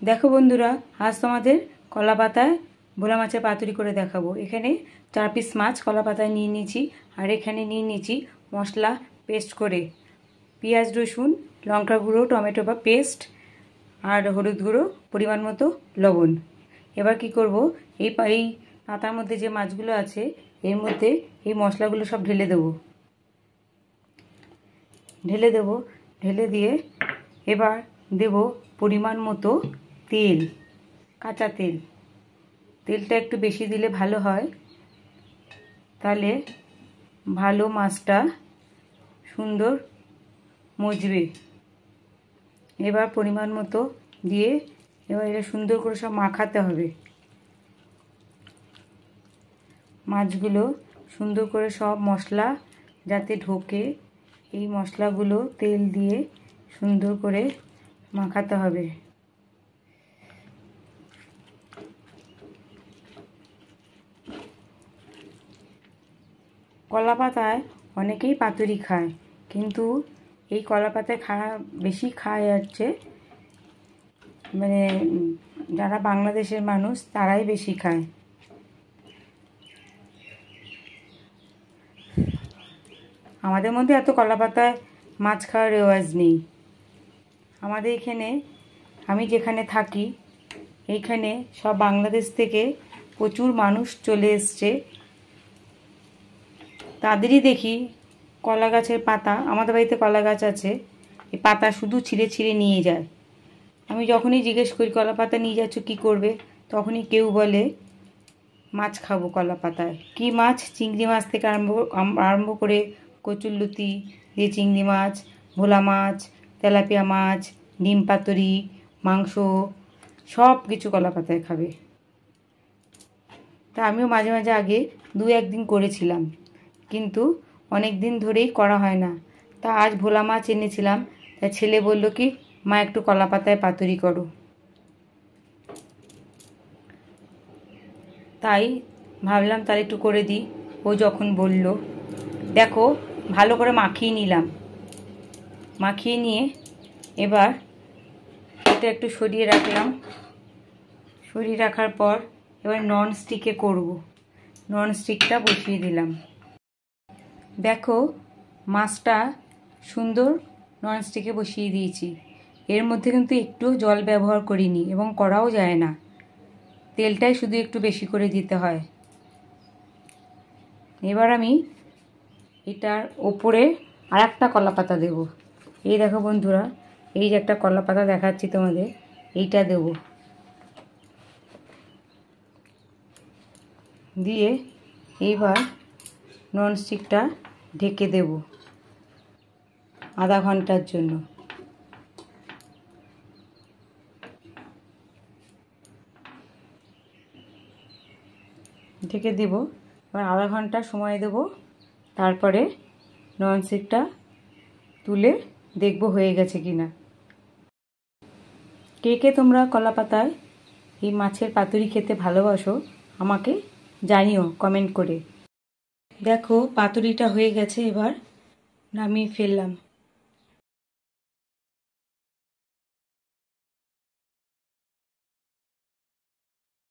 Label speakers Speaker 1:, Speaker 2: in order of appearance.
Speaker 1: দেখো বন্ধুরা, আজ তোমাদের কলা পাতায় ভোলা মাছের পাতুরি করে দেখাবো। এখানে 4 পিস মাছ কলা পাতায় নিয়ে নিয়েছি, আর এখানে নিয়ে নিয়েছি মশলা পেস্ট করে পেঁয়াজ, রসুন, লঙ্কা গুঁড়ো, টমেটো বা পেস্ট, আর হলুদ গুঁড়ো, পরিমাণ মতো লবণ। এবার কি করব, এই পাতার মধ্যে যে মাছগুলো আছে এর মধ্যে এই মশলাগুলো সব ঢেলে দেব। ঢেলে দিয়ে এবার দেব পরিমাণ মতো তেল, কাঁচা তেল। তেলটা একটু বেশি দিলে ভালো হয়, তাহলে ভালো মাছটা সুন্দর মজবে। এবার পরিমাণ মতো দিয়ে এবার এটা সুন্দর করে সব মাখাতে হবে। মাছগুলো সুন্দর করে সব মশলা যাতে ঢোকে, এই মশলাগুলো তেল দিয়ে সুন্দর করে মাখাতে হবে। কলা পাতায় অনেকেই পাতুরি খায়, কিন্তু এই কলা পাতায় বেশি খায় হচ্ছে মানে যারা বাংলাদেশের মানুষ তারাই বেশি খায়। আমাদের মধ্যে এত কলা পাতায় মাছ খাওয়ার রেওয়াজ নেই। আমাদের এখানে, আমি যেখানে থাকি এইখানে সব বাংলাদেশ থেকে প্রচুর মানুষ চলে এসছে। তাদেরই দেখি কলা গাছের পাতা, আমাদের বাড়িতে কলা গাছ আছে, এই পাতা শুধু ছিঁড়ে ছিঁড়ে নিয়ে যায়। আমি যখনই জিজ্ঞেস করি কলা পাতা নিয়ে যাচ্ছ কী করবে, তখনই কেউ বলে মাছ খাবো কলা পাতায়। কী মাছ? চিংড়ি মাছ থেকে আরম্ভ করে কচুরলতি দিয়ে চিংড়ি মাছ, ভোলা মাছ, তেলাপিয়া মাছ, ডিম পাতুরি, মাংস, সব কিছু কলা পাতায় খাবে। তা আমিও মাঝে মাঝে আগে 2-1 দিন করেছিলাম, কিন্তু অনেক দিন ধরেই করা হয় না। তা আজ ভোলা মাছ এনেছিলাম, তা ছেলে বলল কি, মা একটু কলা পাতায় পাতুরি করো। তাই ভাবলাম তাহলে একটু করে দিই। ও যখন বলল, দেখো ভালো করে মাখিয়ে নিলাম। মাখিয়ে নিয়ে এবার এটা একটু সরিয়ে রাখলাম। সরিয়ে রাখার পর এবার নন স্টিকে করব। নন স্টিকটা বসিয়ে দিলাম। দেখো মাছটা সুন্দর নন স্টিকে বসিয়ে দিয়েছি। এর মধ্যে কিন্তু একটু জল ব্যবহার করিনি এবং করাও যায় না, তেলটাই শুধু একটু বেশি করে দিতে হয়। এবার আমি এটার ওপরে আর একটা কলা পাতা দেব। এই দেখো বন্ধুরা, এই যে একটা কলা পাতা দেখাচ্ছি তোমাদের, এইটা দেব। দিয়ে এইবার ননস্টিকটা ঢেকে দেব আধা ঘন্টার জন্য। ঢেকে দেব, এবার আধা ঘন্টা সময় দেব। তারপরে ননস্টিকটা তুলে দেখব হয়ে গেছে কিনা। কে কে তোমরা কলা পাতায় এই মাছের পাতুরি খেতে ভালোবাসো আমাকে জানিও কমেন্ট করে। দেখো পাতুরিটা হয়ে গেছে, এবার নামিয়ে ফেললাম।